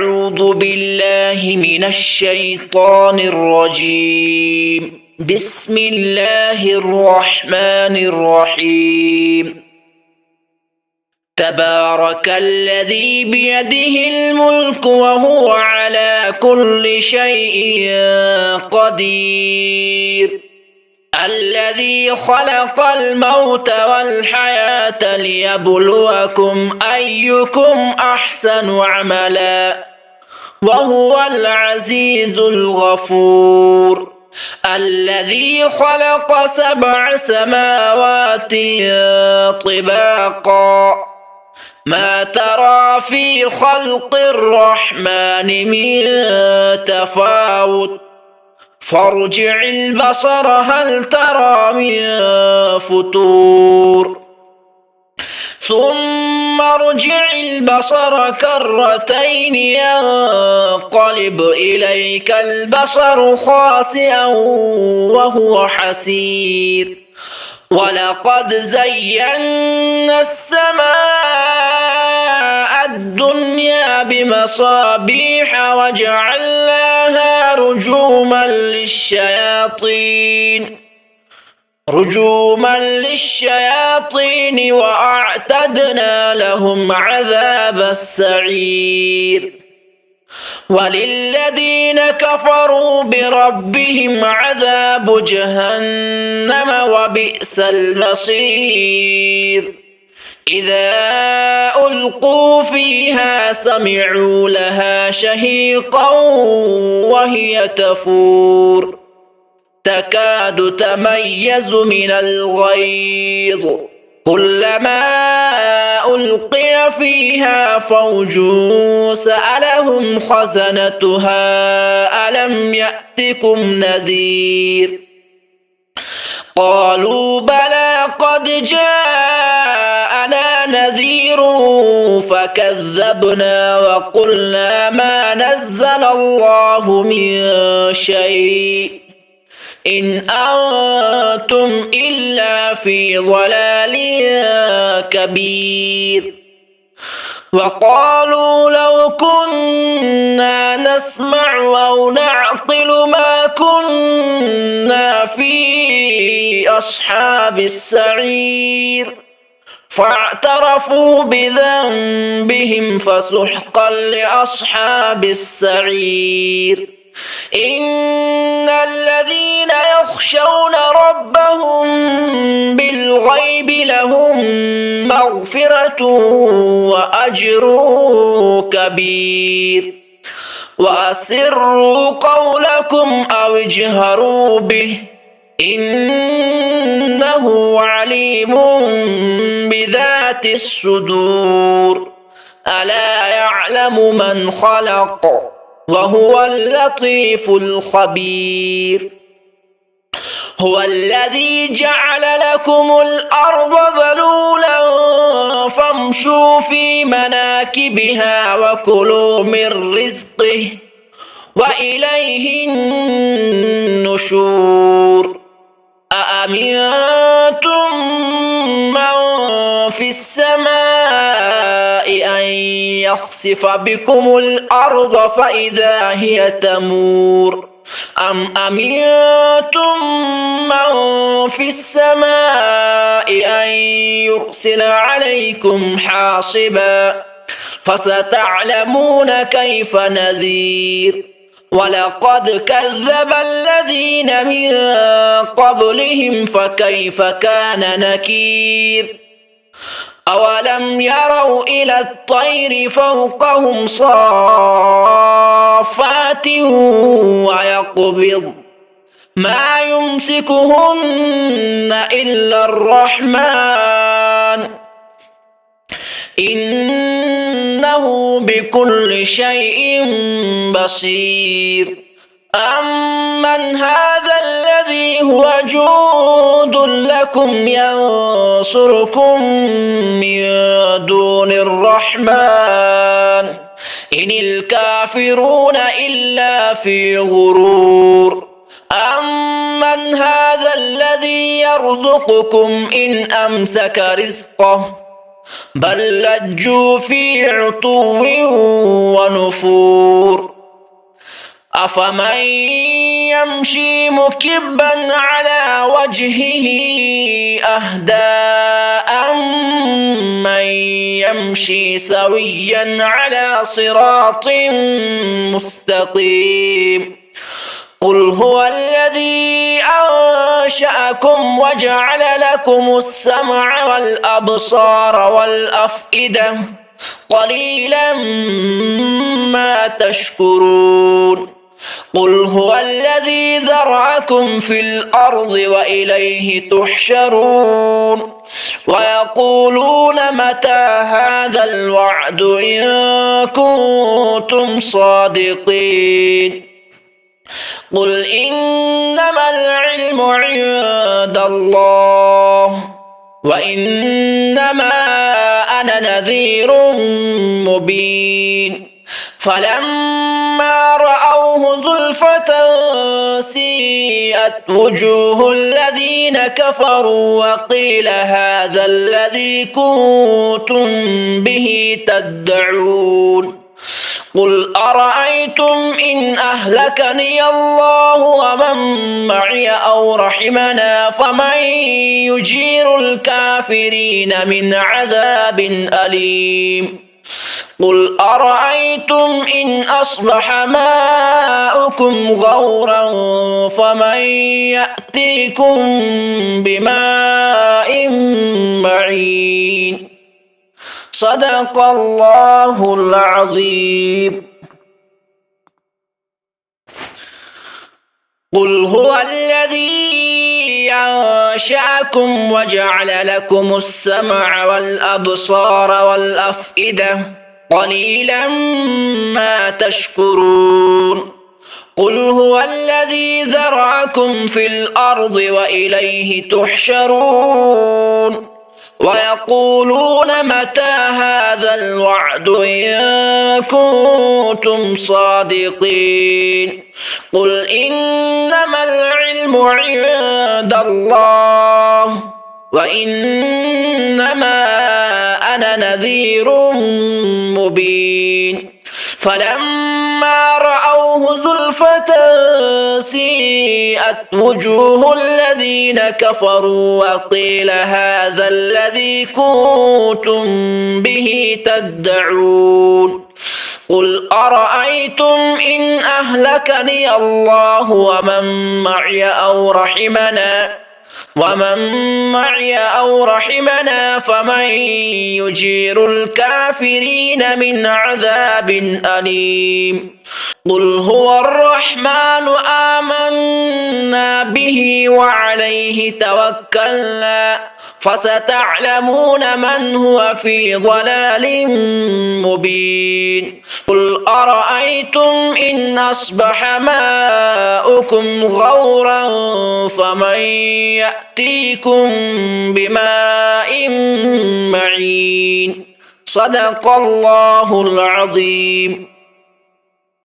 أعوذ بالله من الشيطان الرجيم. بسم الله الرحمن الرحيم. تبارك الذي بيده الملك وهو على كل شيء قدير. الذي خلق الموت والحياة ليبلوكم أيكم أحسن عملا وهو العزيز الغفور. الذي خلق 7 سماوات طباقا ما ترى في خلق الرحمن من تفاوت فارجع البصر هل ترى من فطور ثم ارجع البصر كرتين ينقلب إليك البصر خاسئا وهو حسير. ولقد زينا السماء الدنيا بمصابيح وجعلناها رجوما للشياطين وأعتدنا لهم عذاب السعير. وللذين كفروا بربهم عذاب جهنم وبئس المصير. إذا ألقوا فيها سمعوا لها شهيقا وهي تفور تكاد تميز من الغيظ كلما ألقي فيها فوج سألهم خزنتها ألم يأتكم نذير قالوا بلى قد جاءنا نذير فكذبنا وقلنا ما نزل الله من شيء إن أنتم إلا في ضلال كبير. وقالوا لو كنا نسمع أو نعقل ما كنا في أصحاب السعير فاعترفوا بذنبهم فسحقا لأصحاب السعير. إن الذين يخشون ربهم بالغيب لهم مغفرة وأجر كبير. وأسروا قولكم أو اجهروا به إنه عليم بذات الصدور. ألا يعلم من خلق وهو اللطيف الخبير. هو الذي جعل لكم الأرض ذلولا فامشوا في مناكبها وكلوا من رزقه وإليه النشور. أأمنتم من في السماء أن يخسف بكم الأرض فإذا هي تمور أم أمنتم من في السماء أن يرسل عليكم حاصبا فستعلمون كيف نذير. ولقد كذب الذين من قبلهم فكيف كان نكير. أولم يروا إلى الطير فوقهم صافات ويقبض ما يمسكهن إلا الرحمن إنه بكل شيء بصير. أمن هذا الذي هو جند لكم ينصركم من دون الرحمن إن الكافرون إلا في غرور. أمن هذا الذي يرزقكم إن أمسك رزقه بل لجوا في عتو ونفور أفمن يمشي مكبا على وجهه أهدى أمن يمشي سويا على صراط مستقيم قل هو الذي أنشأكم وجعل لكم السمع والأبصار والأفئدة قليلا ما تشكرون قل هو الذي ذرأكم في الأرض وإليه تحشرون ويقولون متى هذا الوعد إن كنتم صادقين قل إنما العلم عند الله وإنما أنا نذير مبين فلما رأوه زلفة سيئت وجوه الذين كفروا وقيل هذا الذي كنتم به تدعون قل أرأيتم إن أهلكني الله ومن معي أو رحمنا فمن يجير الكافرين من عذاب أليم قل أرأيتم إن أصبح ماؤكم غورا فمن يأتيكم بماء معين صدق الله العظيم قل هو الذي أنشأكم وجعل لكم السمع والأبصار والأفئدة قليلا ما تشكرون قل هو الذي ذرأكم في الأرض وإليه تحشرون ويقولون متى هذا الوعد إن كنتم صادقين قل إنما العلم عند الله وإنما أنا نذير مبين فلما رأوه زلفة سيئت وجوه الذين كفروا وقيل هذا الذي كنتم به تدعون قل أرأيتم إن أهلكني الله ومن معي أو رحمنا فمن يجير الكافرين من عذاب أليم قل هو الرحمن آمنا به وعليه توكلنا فستعلمون من هو في ضلال مبين قل أرأيتم إن أصبح ماؤكم غورا فمن يأتيكم بماء معين صدق الله العظيم